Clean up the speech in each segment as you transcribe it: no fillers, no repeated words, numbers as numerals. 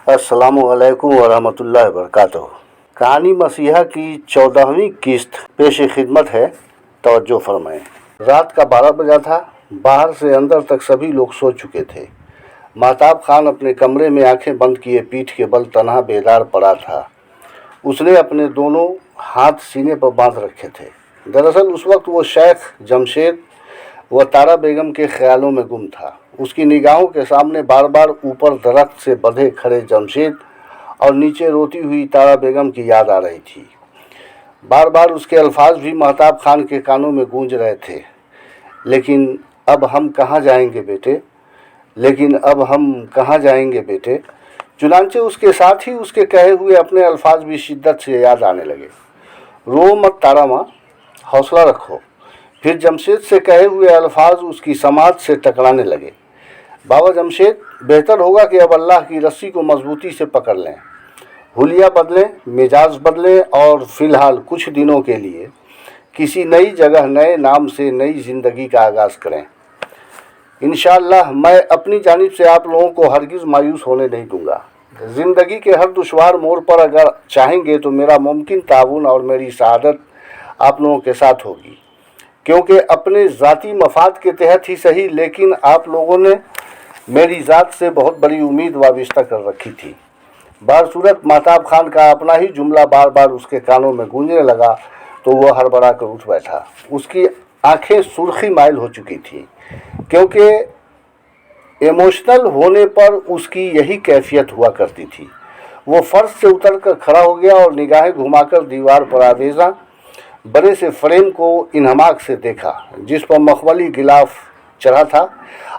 अस्सलाम वालेकुम वरहमतुल्लाहि वबरकातुहू। कहानी मसीहा की 14वीं किस्त पेश खिदमत है, तवज्जो फरमाएं। रात का 12 बजा था। बाहर से अंदर तक सभी लोग सो चुके थे। महताब खान अपने कमरे में आंखें बंद किए पीठ के बल तन्हा बेदार पड़ा था। उसने अपने दोनों हाथ सीने पर बांध रखे थे। दरअसल उस वक्त वो शेख जमशेद व तारा बेगम के ख्यालों में गुम था। उसकी निगाहों के सामने बार बार ऊपर दरख्त से बंधे खड़े जमशेद और नीचे रोती हुई तारा बेगम की याद आ रही थी। बार बार उसके अल्फाज भी महताब खान के कानों में गूंज रहे थे। लेकिन अब हम कहाँ जाएंगे बेटे, लेकिन अब हम कहाँ जाएंगे बेटे। चुनांचे उसके साथ ही उसके कहे हुए अपने अल्फाज भी शिद्दत से याद आने लगे। रो मत तारा माँ, हौसला रखो। फिर जमशेद से कहे हुए अल्फाज उसकी समाज से टकराने लगे। बाबा जमशेद, बेहतर होगा कि अब अल्लाह की रस्सी को मजबूती से पकड़ लें, हुलिया बदलें, मिजाज बदलें और फ़िलहाल कुछ दिनों के लिए किसी नई जगह नए नाम से नई ज़िंदगी का आगाज़ करें। इंशाअल्लाह मैं अपनी जानिब से आप लोगों को हरगिज़ मायूस होने नहीं दूंगा। ज़िंदगी के हर दुश्वार मोड़ पर अगर चाहेंगे तो मेरा मुमकिन ताउन और मेरी शहादत आप लोगों के साथ होगी, क्योंकि अपने ज़ाती मफाद के तहत ही सही, लेकिन आप लोगों ने मेरी ज़ात से बहुत बड़ी उम्मीद वाबिस्ता कर रखी थी। बासूरत महताब खान का अपना ही जुमला बार बार उसके कानों में गूंजने लगा तो वह हड़बड़ा कर उठ बैठा। उसकी आंखें सुर्खी माइल हो चुकी थी, क्योंकि इमोशनल होने पर उसकी यही कैफियत हुआ करती थी। वो फर्श से उतरकर खड़ा हो गया और निगाहें घुमाकर दीवार पर आवेजा बड़े से फ्रेम को इन्हमाक से देखा, जिस पर मखमली गिलाफ चढ़ा था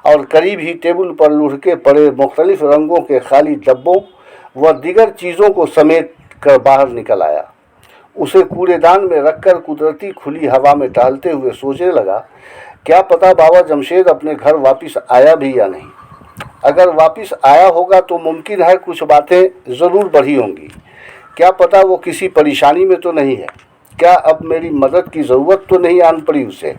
और करीब ही टेबल पर लुढ़के पड़े मुख्तलिफ रंगों के खाली डब्बों व दीगर चीज़ों को समेट कर बाहर निकल आया। उसे कूड़ेदान में रखकर कुदरती खुली हवा में टहलते हुए सोचने लगा, क्या पता बाबा जमशेद अपने घर वापस आया भी या नहीं। अगर वापस आया होगा तो मुमकिन है कुछ बातें ज़रूर बढ़ी होंगी। क्या पता वो किसी परेशानी में तो नहीं है। क्या अब मेरी मदद की ज़रूरत तो नहीं आन पड़ी उसे।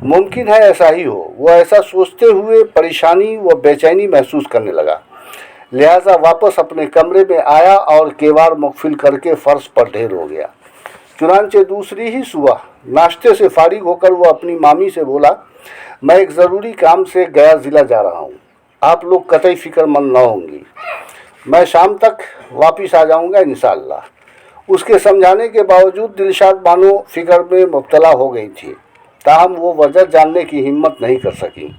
मुमकिन है ऐसा ही हो। वो ऐसा सोचते हुए परेशानी व बेचैनी महसूस करने लगा। लिहाजा वापस अपने कमरे में आया और केवाड़ मुकफिल करके फर्श पर ढेर हो गया। चुनांचे दूसरी ही सुबह नाश्ते से फारिग होकर वो अपनी मामी से बोला, मैं एक ज़रूरी काम से गया ज़िला जा रहा हूँ। आप लोग कतई फ़िक्रमंद न होंगी। मैं शाम तक वापस आ जाऊँगा इंशाअल्लाह। उसके समझाने के बावजूद दिलशाद बानो फिक्र में मुब्तला हो गई थी। ताहम वो वजह जानने की हिम्मत नहीं कर सकी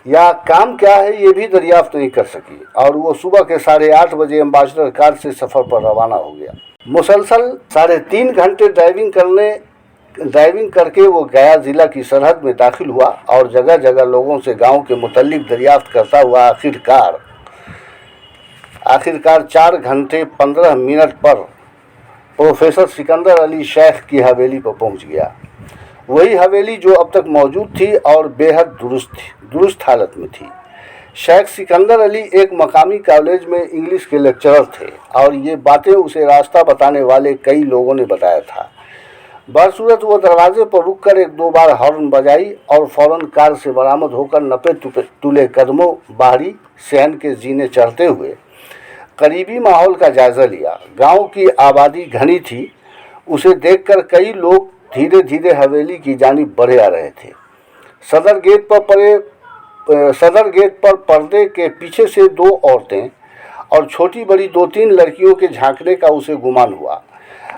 या काम क्या है ये भी दरियाफ्त नहीं कर सकी, और वो सुबह के 8:30 बजे एम्बेसडर कार से सफ़र पर रवाना हो गया। मुसलसल 3.5 घंटे ड्राइविंग करके वो गया ज़िला की सरहद में दाखिल हुआ और जगह जगह लोगों से गांव के मुतल्लिक दरियाफ्त करता हुआ आखिरकार 4 घंटे 15 मिनट पर प्रोफेसर सिकंदर अली शेख की हवेली पर पहुंच गया। वही हवेली जो अब तक मौजूद थी और बेहद दुरुस्त हालत में थी। शेख सिकंदर अली एक मकामी कॉलेज में इंग्लिश के लेक्चरर थे और ये बातें उसे रास्ता बताने वाले कई लोगों ने बताया था। बरसूरत वो दरवाजे पर रुककर 1-2 बार हॉर्न बजाई और फौरन कार से बरामद होकर नपे तुले कदमों बाहरी सहन के जीने चढ़ते हुए करीबी माहौल का जायज़ा लिया। गांव की आबादी घनी थी। उसे देखकर कई लोग धीरे धीरे हवेली की जानिब बढ़े आ रहे थे। सदर गेट पर पर्दे के पीछे से 2 औरतें और छोटी बड़ी 2-3 लड़कियों के झांकने का उसे गुमान हुआ।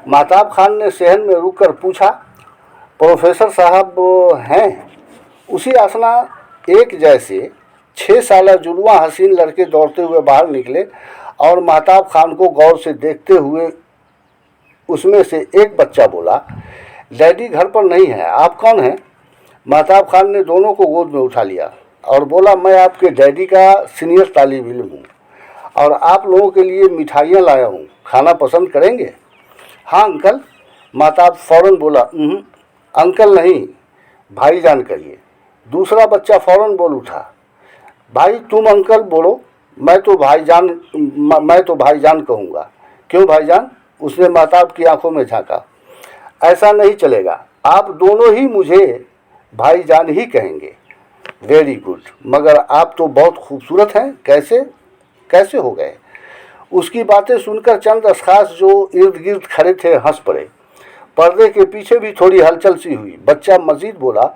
महताब खान ने सहन में रुककर पूछा, प्रोफेसर साहब हैं? उसी आसना एक जैसे 6 साल जुड़वा हसीन लड़के दौड़ते हुए बाहर निकले और महताब खान को गौर से देखते हुए उसमें से एक बच्चा बोला, डैडी घर पर नहीं है, आप कौन हैं? महताब खान ने दोनों को गोद में उठा लिया और बोला, मैं आपके डैडी का सीनियर तालिब इल्म हूँ और आप लोगों के लिए मिठाइयाँ लाया हूँ, खाना पसंद करेंगे? हाँ अंकल। महताब फौरन बोला, अंकल नहीं, भाईजान कहिए। दूसरा बच्चा फौरन बोल उठा, भाई तुम अंकल बोलो, मैं तो भाईजान कहूँगा। क्यों भाईजान? उसने महताब की आंखों में झांका। ऐसा नहीं चलेगा, आप दोनों ही मुझे भाईजान ही कहेंगे। वेरी गुड, मगर आप तो बहुत खूबसूरत हैं, कैसे हो गए? اس کی باتیں سنकर چند اشخاص جو ارد گرد کھڑے تھے ہنس پڑے۔ پردے کے پیچھے بھی تھوڑی ہلچل سی ہوئی۔ بچہ مزید بولا،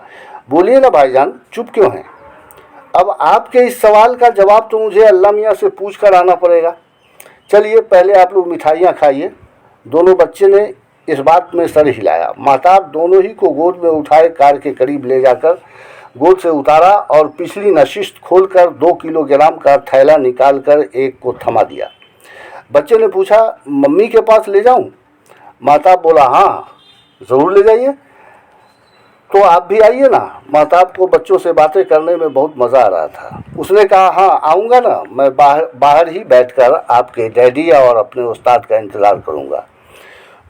بولیے نا بھائی جان، چپ کیوں ہیں؟ اب آپ کے اس سوال کا جواب تو مجھے اللہ میاں سے پوچھ کر آنا پڑے گا۔ چلیے پہلے آپ لوگ مٹھائیاں کھائیے۔ دونوں بچے نے اس بات میں سر ہلایا۔ مہتاب دونوں ہی کو گود میں اٹھائے کار کے قریب لے جا کر گود سے اتارا اور پچھلی نشست کھول کر 2 کلو گرام کا تھیلا نکال کر ایک کو تھما دیا۔ بچے نے پوچھا، ممی کے پاس لے جاؤں؟ مہتاب بولا، ہاں ضرور لے جائیے، تو آپ بھی آئیے نا۔ مہتاب کو بچوں سے باتیں کرنے میں بہت مزہ آ رہا تھا۔ اس نے کہا، ہاں آؤں گا نا، میں باہر ہی بیٹھ کر آپ کے ڈیڈی اور اپنے استاد کا انتظار کروں گا۔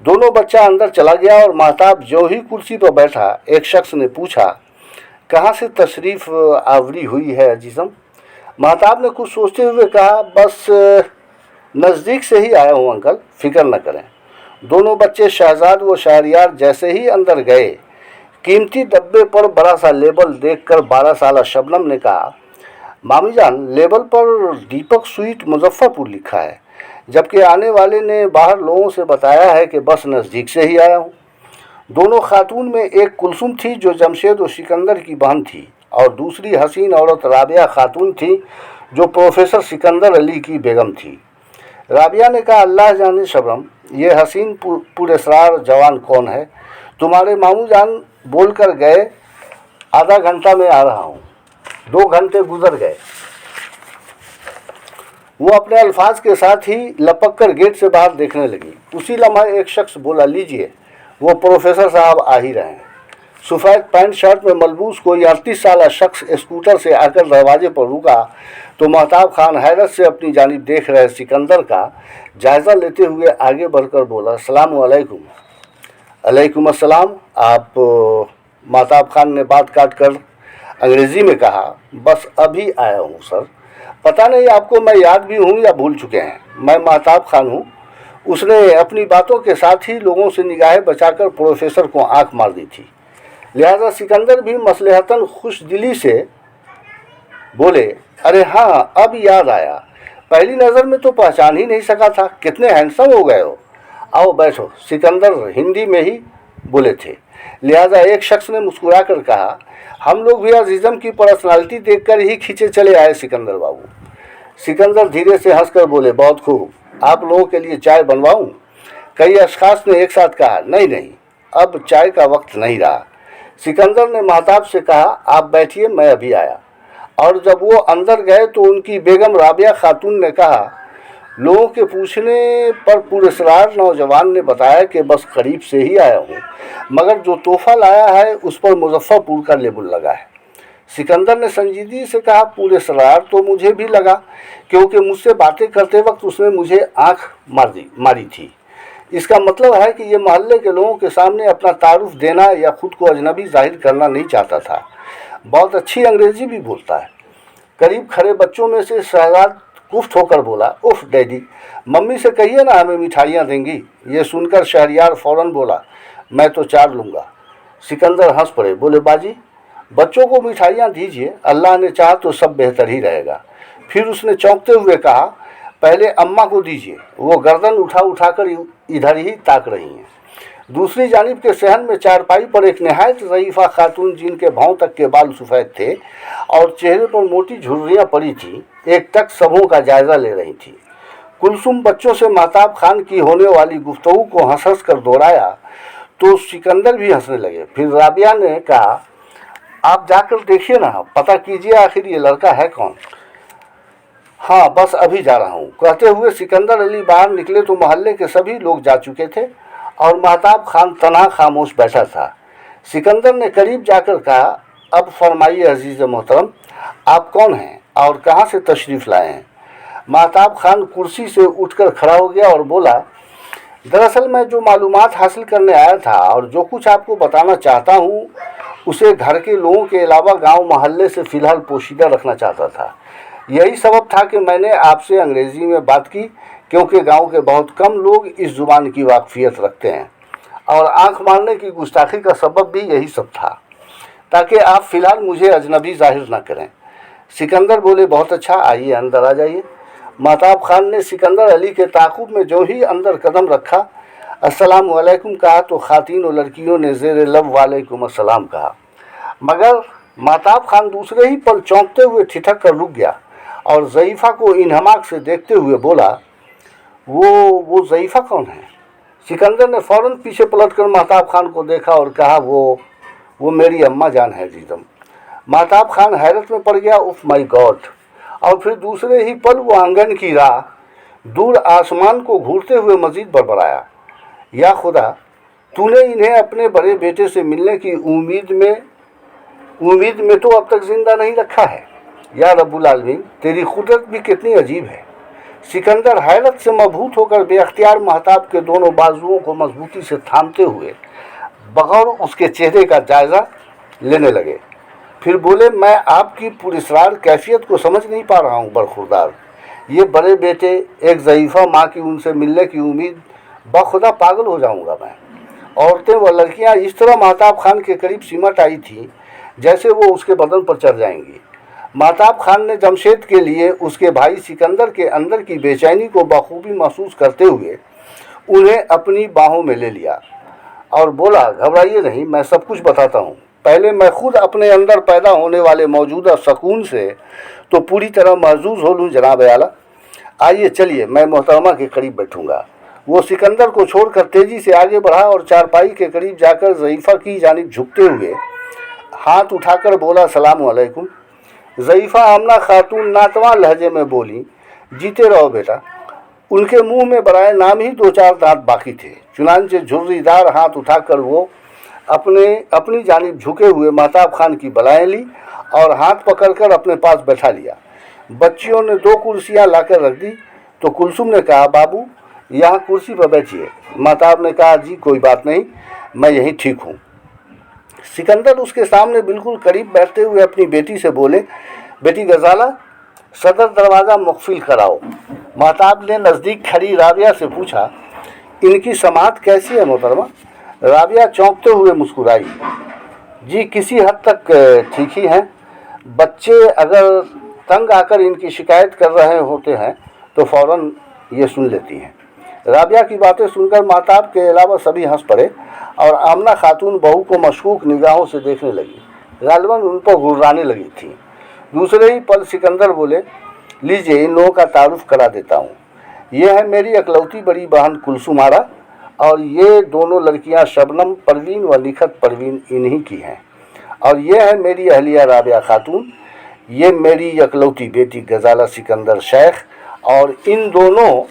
دونوں بچہ اندر چلا گیا اور مہتاب جو ہی کرسی پر بیٹھا، ایک شخص نے پوچھا، کہاں سے تشریف آوری ہوئی ہے عزیزم؟ مہتاب نے کچھ سوچتے ہوئے کہا، بس نزدیک سے ہی آیا ہوں انکل، فکر نہ کریں۔ دونوں بچے شہزاد و شہریار جیسے ہی اندر گئے، قیمتی ڈبے پر بڑا سا لیبل دیکھ کر 12 سالہ شبنم نے کہا، مامی جان لیبل پر دیپک سویٹ مظفر پور لکھا ہے، جبکہ آنے والے نے باہر لوگوں سے بتایا ہے کہ بس نزدیک سے ہی آیا ہوں۔ دونوں خاتون میں ایک کلثوم تھی جو جمشید و سکندر کی بہن تھی، اور دوسری حسین عورت رابعہ خاتون تھی جو پروفیسر سکندر علی کی بیگم تھی۔ رابعہ نے کہا، اللہ جانے شبنم، یہ حسین پراسرار جوان کون ہے؟ تمہارے ماموں جان بول کر گئے آدھا گھنٹہ میں آ رہا ہوں۔ 2 گھنٹے گزر گئے۔ وہ اپنے الفاظ کے ساتھ ہی لپک کر گیٹ سے باہر دیکھنے لگی۔ اسی لمحے ایک شخص بولا، لیجئے، وہ پروفیسر صاحب آ ہی رہے ہیں۔ سفید پینٹ شرٹ میں ملبوس کوئی 38 سالہ شخص اسکوٹر سے آ کر دروازے پر رکا تو مہتاب خان حیرت سے اپنی جانب دیکھ رہے سکندر کا جائزہ لیتے ہوئے آگے بڑھ کر بولا، السلام علیکم۔ علیکم السلام۔ آپ؟ مہتاب خان نے بات کاٹ کر انگریزی میں کہا، بس ابھی آیا ہوں سر۔ پتہ نہیں آپ کو میں یاد بھی ہوں یا بھول چکے ہیں، میں مہتاب خان ہوں۔ اس نے اپنی باتوں کے ساتھ ہی لوگوں سے نگاہیں بچا کر پروفیسر کو آنکھ مار دی تھی، لہذا سکندر بھی مصلحتاً خوش دلی سے بولے، ارے ہاں اب یاد آیا، پہلی نظر میں تو پہچان ہی نہیں سکا تھا، کتنے ہینڈسم ہو گئے ہو۔ آؤ بیٹھو۔ سکندر ہندی میں ہی بولے تھے، لہذا ایک شخص نے مسکرا کر کہا، ہم لوگ بھی عزیزم کی پرسنالٹی دیکھ کر ہی کھینچے چلے آئے سکندر بابو۔ سکندر دھیرے سے ہنس کر بولے، بہت خوب، آپ لوگوں کے لیے چائے بنواؤں؟ کئی اشخاص نے ایک ساتھ کہا، نہیں نہیں، اب چائے کا وقت نہیں رہا۔ سکندر نے مہتاب سے کہا، آپ بیٹھیے، میں ابھی آیا۔ اور جب وہ اندر گئے تو ان کی بیگم رابعہ خاتون نے کہا، لوگوں کے پوچھنے پر پراسرار نوجوان نے بتایا کہ بس قریب سے ہی آیا ہوں، مگر جو تحفہ لایا ہے اس پر مظفر پور کا لیبل لگا ہے۔ سکندر نے سنجیدگی سے کہا، پراسرار تو مجھے بھی لگا، کیونکہ مجھ سے باتیں کرتے وقت اس نے مجھے آنکھ ماری تھی۔ اس کا مطلب ہے کہ یہ محلے کے لوگوں کے سامنے اپنا تعارف دینا یا خود کو اجنبی ظاہر کرنا نہیں چاہتا تھا۔ بہت اچھی انگریزی بھی بولتا ہے۔ قریب کھڑے بچوں میں سے شہزاد کفت ہو کر بولا، اف ڈیڈی، ممی سے کہیے نا ہمیں مٹھائیاں دیں گی۔ یہ سن کر شہریار فوراً بولا، میں تو 4 لوں گا۔ سکندر ہنس پڑے، بولے، باجی بچوں کو مٹھائیاں دیجیے، اللہ نے چاہا تو سب بہتر ہی رہے گا۔ پھر اس نے چونکتے ہوئے کہا، پہلے اماں کو دیجیے، وہ گردن اٹھا کر ادھر ہی تاک رہی ہیں۔ دوسری جانب کے صحن میں چارپائی پر ایک نہایت ضعیفہ خاتون جن کے بھاؤں تک کے بال سفید تھے اور چہرے پر موٹی جھریاں پڑی تھیں، ایک ٹک سبھوں کا جائزہ لے رہی تھی۔ کلثوم بچوں سے مہتاب خان کی ہونے والی گفتگو کو ہنس ہنس کر دہرایا تو سکندر بھی ہنسنے لگے۔ پھر رابعہ نے کہا، آپ جا کر دیکھیے نا، پتہ کیجیے آخر یہ لڑکا ہے کون۔ ہاں بس ابھی جا رہا ہوں۔ کہتے ہوئے سکندر علی باہر نکلے تو محلے کے سبھی لوگ جا چکے تھے اور مہتاب خان تنہا خاموش بیٹھا تھا۔ سکندر نے قریب جا کر کہا، اب فرمائیے عزیز محترم، آپ کون ہیں اور کہاں سے تشریف لائے ہیں؟ مہتاب خان کرسی سے اٹھ کر کھڑا ہو گیا اور بولا، دراصل میں جو معلومات حاصل کرنے آیا تھا اور جو کچھ آپ کو بتانا چاہتا ہوں اسے گھر کے لوگوں کے علاوہ گاؤں محلے سے فی الحال پوشیدہ رکھنا چاہتا تھا۔ یہی سبب تھا کہ میں نے آپ سے انگریزی میں بات کی، کیونکہ گاؤں کے بہت کم لوگ اس زبان کی واقفیت رکھتے ہیں، اور آنکھ مارنے کی گستاخی کا سبب بھی یہی سب تھا، تاکہ آپ فی الحال مجھے اجنبی ظاہر نہ کریں۔ سکندر بولے، بہت اچھا، آئیے اندر آ جائیے۔ महताब खान ने सिकंदर अली के ताक़ुब में जो ही अंदर कदम रखा, अस्सलाम वालेकुम कहा तो खातीन और लड़कियों ने ज़ेर लब वालेकुम अस्सलाम कहा। मगर महताब खान दूसरे ही पल चौंकते हुए ठिठक कर रुक गया और ज़ईफ़ा को इन्हमाक से देखते हुए बोला, वो ज़ईफ़ा कौन है? सिकंदर ने फ़ौरन पीछे पलटकर महताब खान को देखा और कहा, वो मेरी अम्मा जान है जीतम। महताब खान हैरत में पड़ गया, उफ माई गॉड। और फिर दूसरे ही पल वो आंगन की राह, दूर आसमान को घूरते हुए मजीद बड़बड़ाया, या खुदा, तूने इन्हें अपने बड़े बेटे से मिलने की उम्मीद में तो अब तक जिंदा नहीं रखा है। या रब्बुल आलमीन, तेरी कुदरत भी कितनी अजीब है। सिकंदर हैरत से मबहूत होकर बेअख्तियार महताब के दोनों बाजुओं को मजबूती से थामते हुए बगौर उसके चेहरे का जायज़ा लेने लगे। फिर बोले, मैं आपकी पुरस्रार कैफियत को समझ नहीं पा रहा हूँ बरखुरदार। ये बड़े बेटे, एक ज़ईफ़ा माँ की उनसे मिलने की उम्मीद, बखुदा पागल हो जाऊँगा मैं। औरतें व लड़कियाँ इस तरह महताब खान के करीब सिमट आई थीं जैसे वो उसके बदन पर चढ़ जाएंगी। महताब खान ने जमशेद के लिए उसके भाई सिकंदर के अंदर की बेचैनी को बखूबी महसूस करते हुए उन्हें अपनी बाहों में ले लिया और बोला, घबराइए नहीं, मैं सब कुछ बताता हूँ। पहले मैं खुद अपने अंदर पैदा होने वाले मौजूदा सकून से तो पूरी तरह महजूज हो लूँ जनाब आला। आइए चलिए, मैं मोहतरमा के करीब बैठूँगा। वो सिकंदर को छोड़कर तेज़ी से आगे बढ़ा और चारपाई के करीब जाकर ज़ईफ़ा की जानिब झुकते हुए हाथ उठाकर बोला, सलाम अलैकुम। ज़ईफ़ा आमना खातून नातवां लहजे में बोली, जीते रहो बेटा। उनके मुंह में बराए नाम ही 2-4 दांत बाकी थे। चुनांचे झुर्रीदार हाथ उठाकर वो अपनी जानिब झुके हुए महताब खान की बलाएँ ली और हाथ पकड़कर अपने पास बैठा लिया। बच्चियों ने 2 कुर्सियाँ लाकर रख दी तो कुलसुम ने कहा, बाबू यहाँ कुर्सी पर बैठिए। महताब ने कहा, जी कोई बात नहीं, मैं यहीं ठीक हूँ। सिकंदर उसके सामने बिल्कुल करीब बैठते हुए अपनी बेटी से बोले, बेटी गजाला, सदर दरवाज़ा मुक़फ़िल कराओ। महताब ने नज़दीक खड़ी राबिया से पूछा, इनकी समाअत कैसी है मोहतरमा? राबिया चौंकते हुए मुस्कुराई, जी किसी हद तक ठीक ही हैं। बच्चे अगर तंग आकर इनकी शिकायत कर रहे होते हैं तो फ़ौरन ये सुन लेती हैं। राबिया की बातें सुनकर महताब के अलावा सभी हंस पड़े और आमना खातून बहू को मशकूक निगाहों से देखने लगी, गालिबन उन पर गुर्राने लगी थी। दूसरे ही पल सिकंदर बोले, लीजिए इन लोगों का तारुफ करा देता हूँ। यह है मेरी अकलौती बड़ी बहन कुलसुम आरा और ये दोनों लड़कियाँ शबनम परवीन व निखत परवीन इन्हीं की हैं। और ये है मेरी अहलिया राबिया खातून, ये मेरी अकलौती बेटी गजाला सिकंदर शेख। और इन दोनों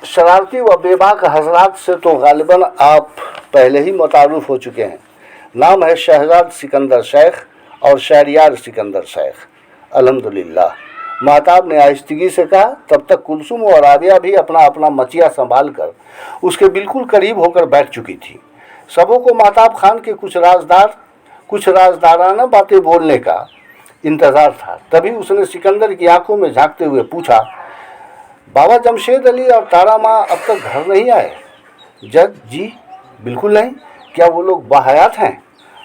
शरारती व बेबाक हजरात से तो गालिबन आप पहले ही मुतारुफ हो चुके हैं। नाम है शहजाद सिकंदर शेख और शहरियार सिकंदर शेख। अल्हम्दुलिल्लाह, महताब ने आहिस्तगी से कहा। तब तक कुलसुम और राबिया भी अपना अपना मचिया संभाल कर उसके बिल्कुल करीब होकर बैठ चुकी थी। सबों को महताब खान के कुछ राजदाराना बातें बोलने का इंतज़ार था। तभी उसने सिकंदर की आंखों में झांकते हुए पूछा, बाबा जमशेद अली और तारा माँ अब तक घर नहीं आए? जज जी बिल्कुल नहीं। क्या वो लोग बाहयात हैं?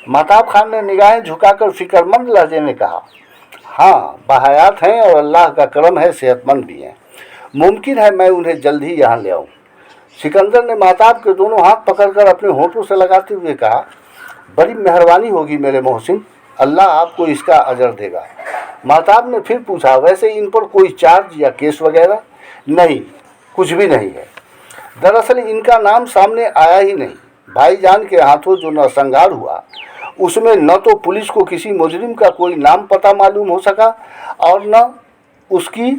महताब खान ने निगाहें झुकाकर फिक्रमंद लहजे में कहा, हाँ बाहयात हैं और अल्लाह का करम है सेहतमंद भी हैं। मुमकिन है मैं उन्हें जल्द ही यहाँ ले आऊँ। सिकंदर ने महताब के दोनों हाथ पकड़कर अपने होठों से लगाते हुए कहा, बड़ी मेहरबानी होगी मेरे मोहसिन, अल्लाह आपको इसका अजर देगा। महताब ने फिर पूछा, वैसे इन पर कोई चार्ज या केस वगैरह? नहीं, कुछ भी नहीं है। दरअसल इनका नाम सामने आया ही नहीं। भाईजान के हाथों जो नरसंहार हुआ उसमें न तो पुलिस को किसी मुजरिम का कोई नाम पता मालूम हो सका और न उसकी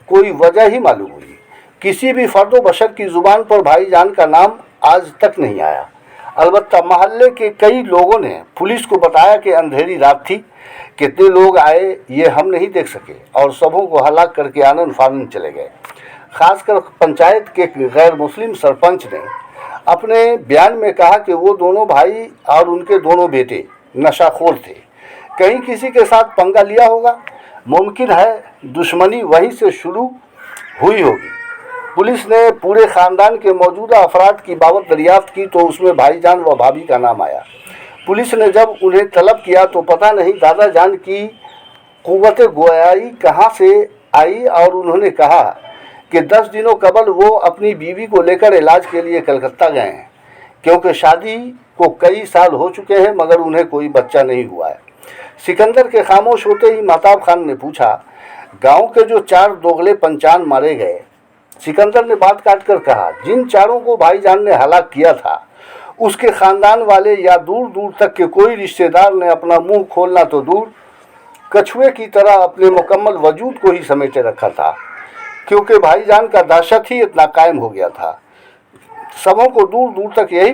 कोई वजह ही मालूम हुई। किसी भी फर्द बशर की ज़ुबान पर भाईजान का नाम आज तक नहीं आया। अलबत्ता महल्ले के कई लोगों ने पुलिस को बताया कि अंधेरी रात थी, कितने लोग आए ये हम नहीं देख सके और सबों को हलाक करके आनन फानन चले गए। खासकर पंचायत के गैर मुस्लिम सरपंच ने अपने बयान में कहा कि वो दोनों भाई और उनके दोनों बेटे नशाखोर थे। कहीं किसी के साथ पंगा लिया होगा। मुमकिन है दुश्मनी वहीं से शुरू हुई होगी। पुलिस ने पूरे ख़ानदान के मौजूदा अफराद की बाबत दरियाफ्त की तो उसमें भाईजान व भाभी का नाम आया। पुलिस ने जब उन्हें तलब किया तो पता नहीं दादा जान की कुव्वत गोयाई कहाँ से आई और उन्होंने कहा कि 10 दिनों कबल वो अपनी बीवी को लेकर इलाज के लिए कलकत्ता गए हैं, क्योंकि शादी को कई साल हो चुके हैं मगर उन्हें कोई बच्चा नहीं हुआ है। सिकंदर के खामोश होते ही महताब खान ने पूछा, गांव के जो 4 दोगले पंचान मारे गए? सिकंदर ने बात काट कर कहा, जिन चारों को भाईजान ने हलाक किया था उसके खानदान वाले या दूर दूर तक के कोई रिश्तेदार ने अपना मुंह खोलना तो दूर, कछुए की तरह अपने मुकम्मल वजूद को ही समेटे रखा था, क्योंकि भाईजान का दहशत ही इतना कायम हो गया था। सबों को दूर दूर तक यही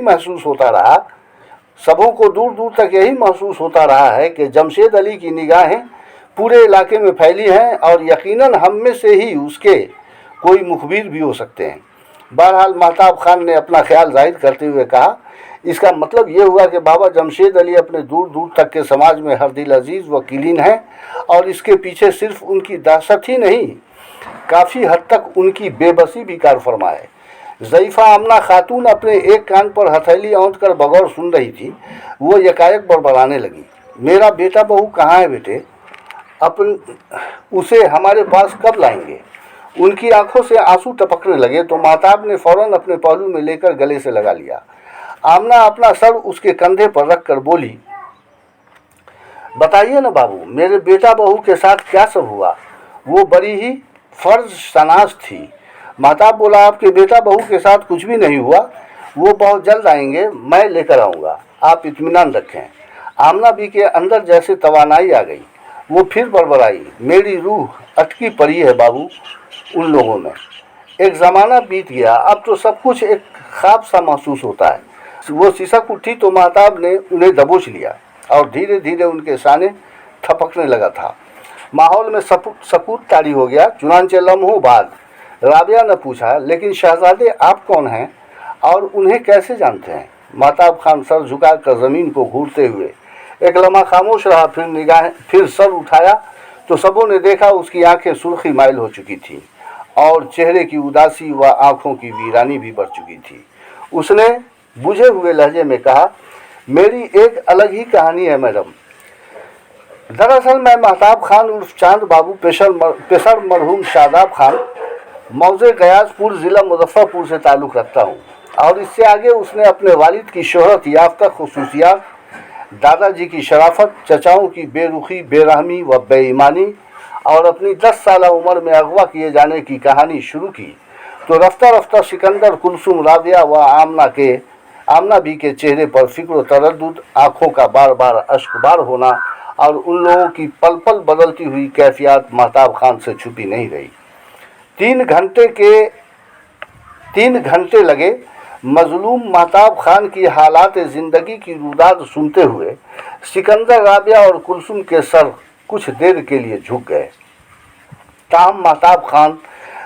महसूस होता रहा है कि जमशेद अली की निगाहें पूरे इलाके में फैली हैं और यकीनन हम में से ही उसके कोई मुखबिर भी हो सकते हैं। बहरहाल महताब खान ने अपना ख्याल जाहिर करते हुए कहा, इसका मतलब ये हुआ कि बाबा जमशेद अली अपने दूर दूर तक के समाज में हर दिल अजीज व किलीन हैं और इसके पीछे सिर्फ उनकी दहशत ही नहीं, काफ़ी हद तक उनकी बेबसी भी कार फरमा है। ज़ईफ़ा आमना खातून अपने एक कान पर हथेली औंध कर बगौर सुन रही थी। वो यकायक बड़बड़ाने लगी, मेरा बेटा बहू कहाँ है बेटे? उसे हमारे पास कब लाएंगे? उनकी आंखों से आंसू टपकने लगे तो महताब ने फौरन अपने पहलू में लेकर गले से लगा लिया। आमना अपना सर उसके कंधे पर रख कर बोली, बताइए ना बाबू, मेरे बेटा बहू के साथ क्या सब हुआ? वो बड़ी ही फर्ज शनास थी। महताब बोला, आपके बेटा बहू के साथ कुछ भी नहीं हुआ, वो बहुत जल्द आएंगे, मैं लेकर आऊँगा, आप इत्मीनान रखें। आमना भी के अंदर जैसे तवानाई आ गई। वो फिर बड़बड़ाई, मेरी रूह अटकी पड़ी है बाबू उन लोगों में। एक ज़माना बीत गया, अब तो सब कुछ एक ख्वाब सा महसूस होता है। वो सिसक उठी तो महताब ने उन्हें दबोच लिया और धीरे धीरे उनके साने थपकने लगा था। माहौल में सकूत तारी हो गया। चुनांचे लम्हों बाद राबिया ने पूछा, लेकिन शहजादे आप कौन हैं और उन्हें कैसे जानते हैं? महताब खान सर झुकाकर ज़मीन को घूरते हुए एक लम्हा खामोश रहा, फिर सर उठाया तो सबों ने देखा उसकी आंखें सुर्खी माइल हो चुकी थी और चेहरे की उदासी व आंखों की वीरानी भी बढ़ चुकी थी। उसने बुझे हुए लहजे में कहा, मेरी एक अलग ही कहानी है मैडम। दरअसल मैं महताब खान उर्फ चांद बाबू पेशर मरहूम शादाब खान मौजे गयासपुर ज़िला मुजफ्फरपुर से ताल्लुक़ रखता हूँ। और इससे आगे उसने अपने वालिद की शोहरत याफ्ता खुसूसियात, दादाजी की शराफत, चचाओं की बेरुखी, बेरहमी व बेईमानी और अपनी 10 साल उम्र में अगवा किए जाने की कहानी शुरू की तो रफ्ता रफ्ता सिकंदर, कुलसुम, राबिया व आमना भी के चेहरे पर फिक्र व तरद्दुद, आँखों का बार बार अश्कबार होना और उन लोगों की पल पल बदलती हुई कैफियत महताब खान से छुपी नहीं रही। 3 घंटे लगे मजलूम महताब खान की हालात ज़िंदगी की रुदाद सुनते हुए सिकंदर, राबिया और कुलसुम के सर कुछ देर के लिए झुक गए। ताहम महताब खान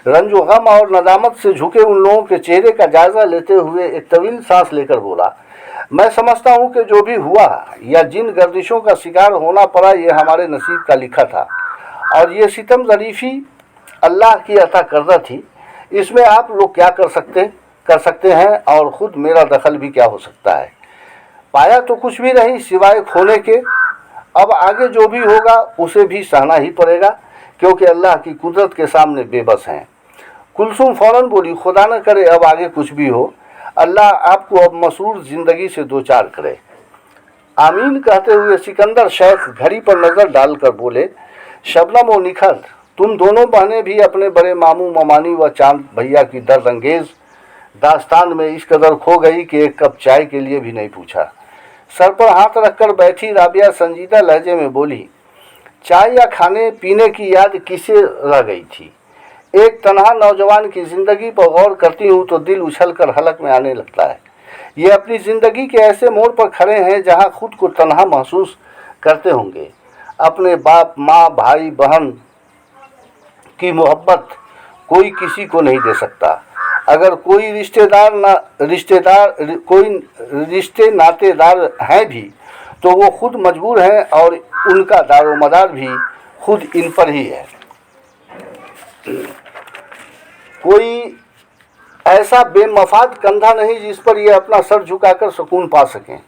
रंजो गम और नदामत से झुके उन लोगों के चेहरे का जायज़ा लेते हुए एक तवील सांस लेकर बोला, मैं समझता हूँ कि जो भी हुआ या जिन गर्दिशों का शिकार होना पड़ा ये हमारे नसीब का लिखा था और ये सितम ज़रीफ़ी अल्लाह की अता करदा थी। इसमें आप लोग क्या कर सकते हैं और ख़ुद मेरा दखल भी क्या हो सकता है? पाया तो कुछ भी नहीं सिवाय खोने के। अब आगे जो भी होगा उसे भी सहना ही पड़ेगा, क्योंकि अल्लाह की कुदरत के सामने बेबस हैं। कुलसुम फौरन बोली, खुदा न करे अब आगे कुछ भी हो, अल्लाह आपको अब मसरूर ज़िंदगी से दो चार करे। आमीन कहते हुए सिकंदर शेख घड़ी पर नज़र डालकर बोले, शबनम और निखत, तुम दोनों बहनें भी अपने बड़े मामू ममानी व चांद भैया की दर्द अंगेज़ दास्तान में इस कदर खो गई कि एक कप चाय के लिए भी नहीं पूछा। सर पर हाथ रखकर बैठी राबिया संजीदा लहजे में बोली, चाय या खाने पीने की याद किसे रह गई थी? एक तन्हा नौजवान की ज़िंदगी पर गौर करती हूँ तो दिल उछलकर हलक में आने लगता है। ये अपनी ज़िंदगी के ऐसे मोड़ पर खड़े हैं जहाँ खुद को तन्हा महसूस करते होंगे। अपने बाप, माँ, भाई, बहन की मोहब्बत कोई किसी को नहीं दे सकता। अगर कोई रिश्ते नातेदार हैं भी तो वो खुद मजबूर हैं और उनका दारोमदार भी खुद इन पर ही है। कोई ऐसा बेमफाद कंधा नहीं जिस पर ये अपना सर झुकाकर सुकून पा सकें।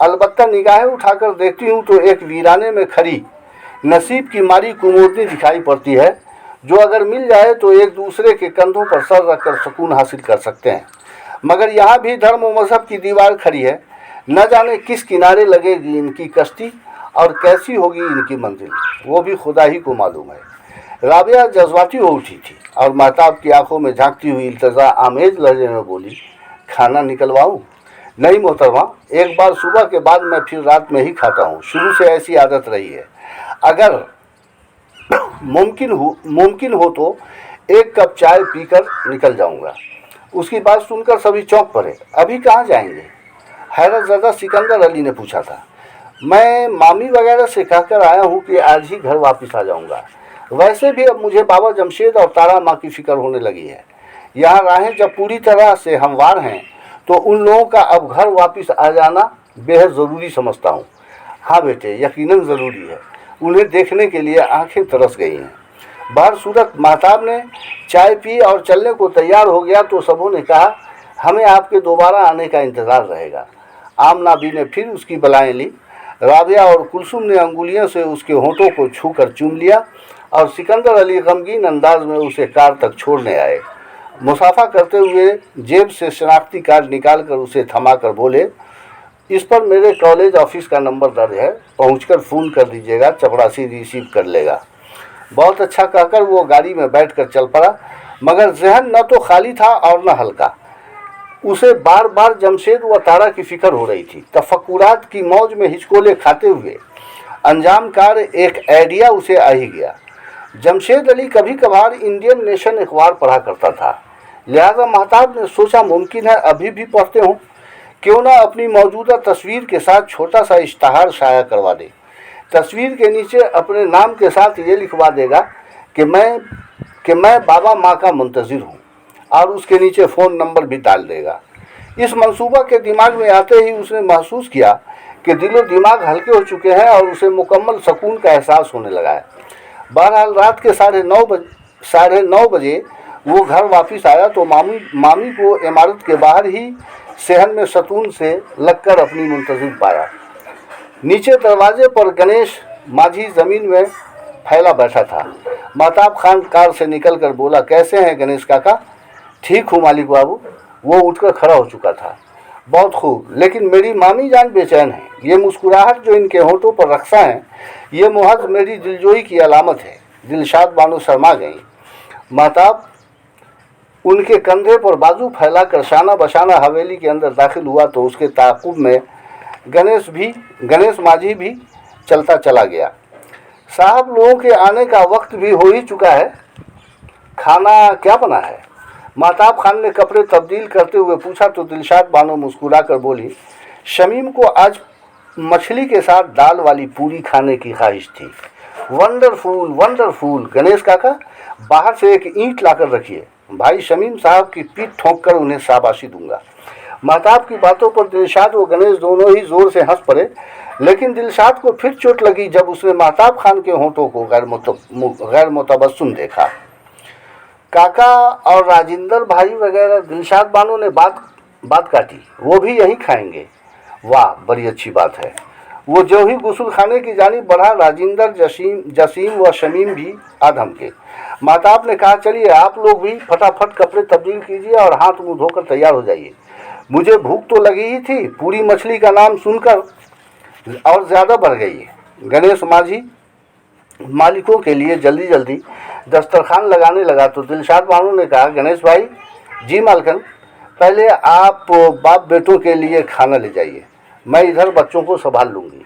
अलबत्ता निगाहें उठाकर देखती हूँ तो एक वीराने में खड़ी नसीब की मारी कुमोदनी दिखाई पड़ती है, जो अगर मिल जाए तो एक दूसरे के कंधों पर सर रखकर सुकून हासिल कर सकते हैं। मगर यहाँ भी धर्म और मजहब की दीवार खड़ी है। न जाने किस किनारे लगेगी इनकी कश्ती और कैसी होगी इनकी मंजिल, वो भी खुदा ही को मालूम है। राबिया जज्बाती हो उठी थी और महताब की आंखों में झांकती हुई इल्तजा आमेज लहजे में बोली, खाना निकलवाऊं? नहीं मोहतरमा, एक बार सुबह के बाद मैं फिर रात में ही खाता हूँ, शुरू से ऐसी आदत रही है। अगर मुमकिन हो तो एक कप चाय पीकर निकल जाऊंगा। उसकी बात सुनकर सभी चौंक पड़े। अभी कहाँ जाएंगे? हैरत ज़दा सिकंदर अली ने पूछा था। मैं मामी वगैरह से कहकर आया हूँ कि आज ही घर वापस आ जाऊंगा। वैसे भी अब मुझे बाबा जमशेद और तारा माँ की फिक्र होने लगी है। यहाँ राहें जब पूरी तरह से हमवार हैं तो उन लोगों का अब घर वापस आ जाना बेहद ज़रूरी समझता हूँ। हाँ बेटे, यकीनन ज़रूरी है। उन्हें देखने के लिए आंखें तरस गई हैं। बाहर सूरत महताब ने चाय पी और चलने को तैयार हो गया तो सबों ने कहा, हमें आपके दोबारा आने का इंतज़ार रहेगा। आमना बी ने फिर उसकी बलाएँ ली। राबिया और कुलसुम ने अंगुलियों से उसके होठों को छूकर चूम लिया और सिकंदर अली गमगीन अंदाज में उसे कार तक छोड़ने आए। मुसाफा करते हुए जेब से शनाख्ती कार्ड निकालकर उसे थमाकर बोले, इस पर मेरे कॉलेज ऑफिस का नंबर दर्ज है, पहुंचकर फ़ोन कर दीजिएगा, चपरासी रिसीव कर लेगा। बहुत अच्छा कहकर वो गाड़ी में बैठकर चल पड़ा, मगर जहन न तो खाली था और न हल्का। उसे बार बार जमशेद व तारा की फिक्र हो रही थी। तफक्कुरात की मौज में हिचकोले खाते हुए अंजाम कार एक आइडिया उसे आ ही गया। जमशेद अली कभी कभार इंडियन नेशन अखबार पढ़ा करता था, लिहाजा महताब ने सोचा मुमकिन है अभी भी पढ़ते हों। क्यों ना अपनी मौजूदा तस्वीर के साथ छोटा सा इश्तहार शाया करवा दे। तस्वीर के नीचे अपने नाम के साथ ये लिखवा देगा कि मैं बाबा माँ का मुंतज़िर हूँ, और उसके नीचे फ़ोन नंबर भी डाल देगा। इस मंसूबा के दिमाग में आते ही उसने महसूस किया कि दिलो दिमाग हल्के हो चुके हैं और उसे मुकम्मल सुकून का एहसास होने लगा है। बहरहाल रात के 9:30 बजे वो घर वापस आया तो मामी को इमारत के बाहर ही सहन में सतून से लगकर अपनी मुंतज़िर पाया। नीचे दरवाजे पर गणेश माझी ज़मीन में फैला बैठा था। महताब खान कार से निकलकर बोला, कैसे हैं गणेश काका? ठीक हूँ मालिक बाबू। वो उठकर खड़ा हो चुका था। बहुत खूब, लेकिन मेरी मामी जान बेचैन है। ये मुस्कुराहट जो इनके होंठों पर रक्सा है, ये मुहज मेरी दिलजोई की अलामत है। दिलशाद बानो शर्मा गई। महताब उनके कंधे पर बाजू फैलाकर शाना बशाना हवेली के अंदर दाखिल हुआ तो उसके ताक़ुब में गणेश माझी भी चलता चला गया। साहब, लोगों के आने का वक्त भी हो ही चुका है, खाना क्या बना है? महताब खान ने कपड़े तब्दील करते हुए पूछा तो दिलशाद बानो मुस्कुरा कर बोली, शमीम को आज मछली के साथ दाल वाली पूरी खाने की ख्वाहिश थी। Wonderful wonderful. गणेश काका, बाहर से एक ईंट लाकर रखिए, भाई शमीम साहब की पीठ ठोंक कर उन्हें शाबाशी दूंगा। महताब की बातों पर दिलशाद व गणेश दोनों ही जोर से हंस पड़े, लेकिन दिलशाद को फिर चोट लगी जब उसने महताब खान के होंठों को गैर मुतबस्सुम देखा। काका और राजिंदर भाई वगैरह, दिलशाद बानो ने बात काटी, वो भी यहीं खाएंगे। वाह, बड़ी अच्छी बात है। वो जो ही गुस्ल खाने की जानिब बढ़ा, राजिंदर, जसीम व शमीम भी आधम के। महताब ने कहा, चलिए आप लोग भी फटाफट कपड़े तब्दील कीजिए और हाथ मुंह धोकर तैयार हो जाइए। मुझे भूख तो लगी ही थी, पूरी मछली का नाम सुनकर और ज़्यादा बढ़ गई है। गणेश माझी मालिकों के लिए जल्दी जल्दी दस्तरखान लगाने लगा तो दिलशाद बानो ने कहा, गणेश भाई। जी मालकन, पहले आप बाप बेटों के लिए खाना ले जाइए, मैं इधर बच्चों को संभाल लूँगी।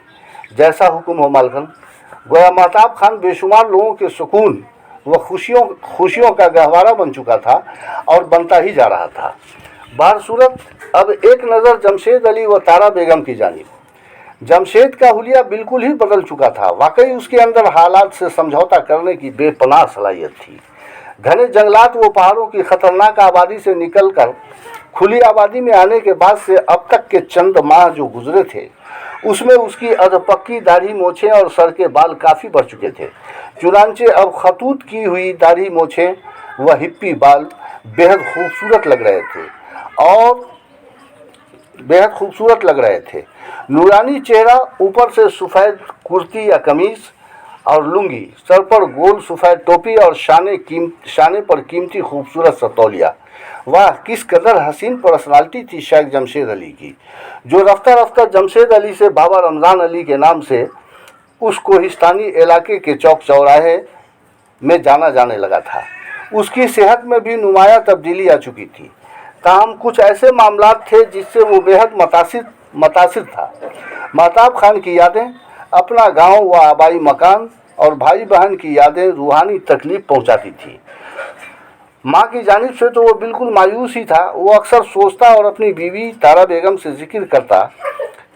जैसा हुक्म हो मालकन। गोया महताब खान बेशुमार लोगों के सुकून व खुशियों का गहवारा बन चुका था और बनता ही जा रहा था। बाहर सूरत अब एक नज़र जमशेद अली व तारा बेगम की जानिब। जमशेद का हुलिया बिल्कुल ही बदल चुका था। वाकई उसके अंदर हालात से समझौता करने की बेपनाह सलाहियत थी। घने जंगलात व पहाड़ों की खतरनाक आबादी से निकलकर खुली आबादी में आने के बाद से अब तक के चंद माह जो गुजरे थे, उसमें उसकी अधपक्की दाढ़ी मोछें और सर के बाल काफ़ी बढ़ चुके थे। चुनांचे अब खतूत की हुई दाढ़ी मोछें व हिप्पी बाल बेहद खूबसूरत लग रहे थे और बेहद खूबसूरत लग रहे थे। नूरानी चेहरा, ऊपर से सफ़ेद कुर्ती या कमीज और लुंगी, सर पर गोल सफ़ेद टोपी और शाने पर कीमती खूबसूरत सा तौलिया। वाह, किस कदर हसीन पर्सनालिटी थी शेख जमशेद अली की, जो रफ्ता रफ्ता जमशेद अली से बाबा रमज़ान अली के नाम से उस कोहिस्तानी इलाके के चौक चौराहे में जाना जाने लगा था। उसकी सेहत में भी नुमाया तब्दीली आ चुकी थी। ताहम कुछ ऐसे मामलात थे जिससे वो बेहद मुतासिर था। महताब खान की यादें, अपना गांव व आबाई मकान और भाई बहन की यादें रूहानी तकलीफ पहुंचाती थी। माँ की जानिब से तो वो बिल्कुल मायूस ही था। वो अक्सर सोचता और अपनी बीवी तारा बेगम से जिक्र करता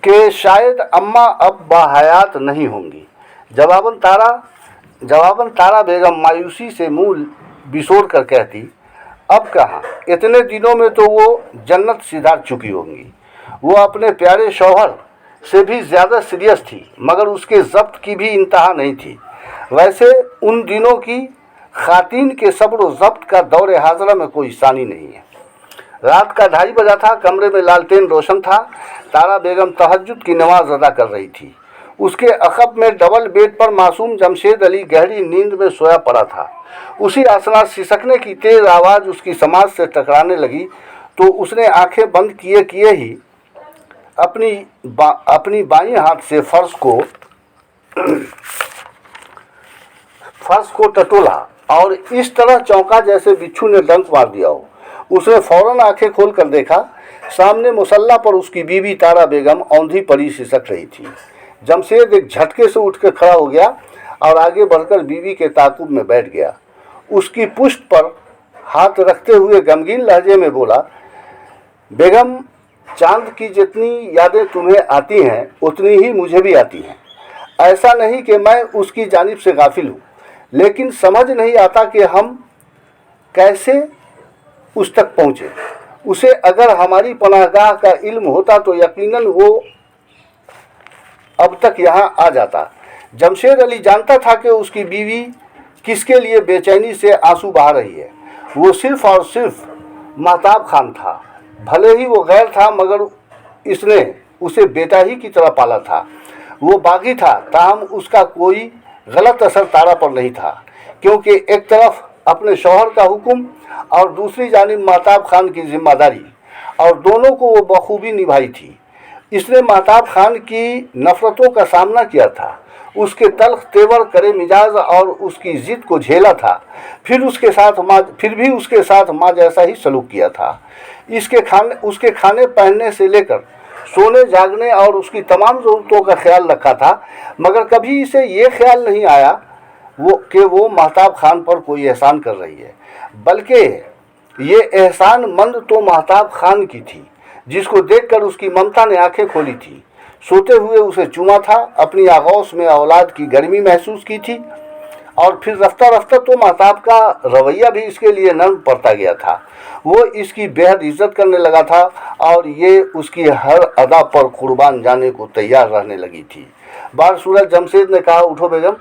कि शायद अम्मा अब बाहयात नहीं होंगी। जवाबन तारा बेगम मायूसी से मुंह बिसोड़ कर कहती, अब कहाँ, इतने दिनों में तो वो जन्नत सिधार चुकी होंगी। वो अपने प्यारे शौहर से भी ज़्यादा सीरियस थी, मगर उसके ज़ब्त की भी इंतहा नहीं थी। वैसे उन दिनों की खातिन के सब्र व ज़ब्त का दौरे हाजरा में कोई सानी नहीं है। रात का 2:30 बजा था। कमरे में लालटेन रोशन था। तारा बेगम तहज्जुद की नमाज अदा कर रही थी। उसके अक़ब में डबल बेड पर मासूम जमशेद अली गहरी नींद में सोया पड़ा था। उसी असना सिसकने की तेज़ आवाज़ उसकी समाज से टकराने लगी तो उसने आंखें बंद किए किए ही अपनी बाईं हाथ से फर्श को टटोला और इस तरह चौंका जैसे बिच्छू ने डंक मार दिया हो। उसने फौरन आंखें खोलकर देखा, सामने मुसल्ला पर उसकी बीवी तारा बेगम औंधी पड़ी सिसक रही थी। जमशेद एक झटके से उठकर खड़ा हो गया और आगे बढ़कर बीवी के ताक़ुब में बैठ गया। उसकी पुश्त पर हाथ रखते हुए गमगीन लहजे में बोला, बेगम, चांद की जितनी यादें तुम्हें आती हैं उतनी ही मुझे भी आती हैं। ऐसा नहीं कि मैं उसकी जानिब से गाफिल हूँ, लेकिन समझ नहीं आता कि हम कैसे उस तक पहुँचे। उसे अगर हमारी पनाहगाह का इल्म होता तो यकीनन वो अब तक यहाँ आ जाता। जमशेद अली जानता था कि उसकी बीवी किसके लिए बेचैनी से आंसू बहा रही है। वो सिर्फ और सिर्फ महताब खान था। भले ही वो गैर था, मगर इसने उसे बेटा ही की तरह पाला था। वो बागी था, ताहम उसका कोई गलत असर तारा पर नहीं था, क्योंकि एक तरफ अपने शौहर का हुक्म और दूसरी जानिब महताब खान की जिम्मेदारी, और दोनों को वो बखूबी निभाई थी। इसने महताब खान की नफ़रतों का सामना किया था, उसके तल्ख तेवर, करे मिजाज और उसकी ज़िद को झेला था। फिर भी उसके साथ माँ जैसा ही सलूक किया था। उसके खाने पहनने से लेकर सोने जागने और उसकी तमाम ज़रूरतों का ख्याल रखा था, मगर कभी इसे ये ख्याल नहीं आया कि वो महताब खान पर कोई एहसान कर रही है, बल्कि ये एहसान मंद तो महताब खान की थी, जिसको देखकर उसकी ममता ने आंखें खोली थी। सोते हुए उसे चूमा था, अपनी आगोश में औलाद की गर्मी महसूस की थी, और फिर रफ्ता रफ्ता तो महताब का रवैया भी इसके लिए नर्म पड़ता गया था। वो इसकी बेहद इज्जत करने लगा था और ये उसकी हर अदा पर कुर्बान जाने को तैयार रहने लगी थी। बार सूरज जमशेद ने कहा, उठो बेगम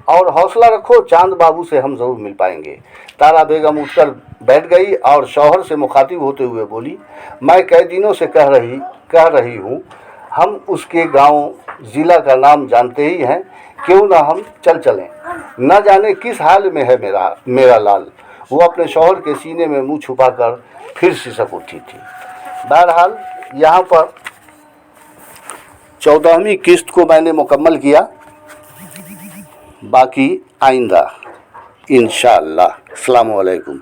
और हौसला रखो, चांद बाबू से हम ज़रूर मिल पाएंगे। तारा बेगम उठकर बैठ गई और शौहर से मुखातिब होते हुए बोली, मैं कई दिनों से कह रही हूँ, हम उसके गांव ज़िला का नाम जानते ही हैं, क्यों ना हम चलें। न जाने किस हाल में है मेरा लाल। वो अपने शौहर के सीने में मुंह छुपाकर फिर सिसक उठी थी। बहरहाल यहाँ पर 14वीं किस्त को मैंने मुकम्मल किया, बाकी आइंदा इंशाअल्लाह। अस्सलामु अलैकुम।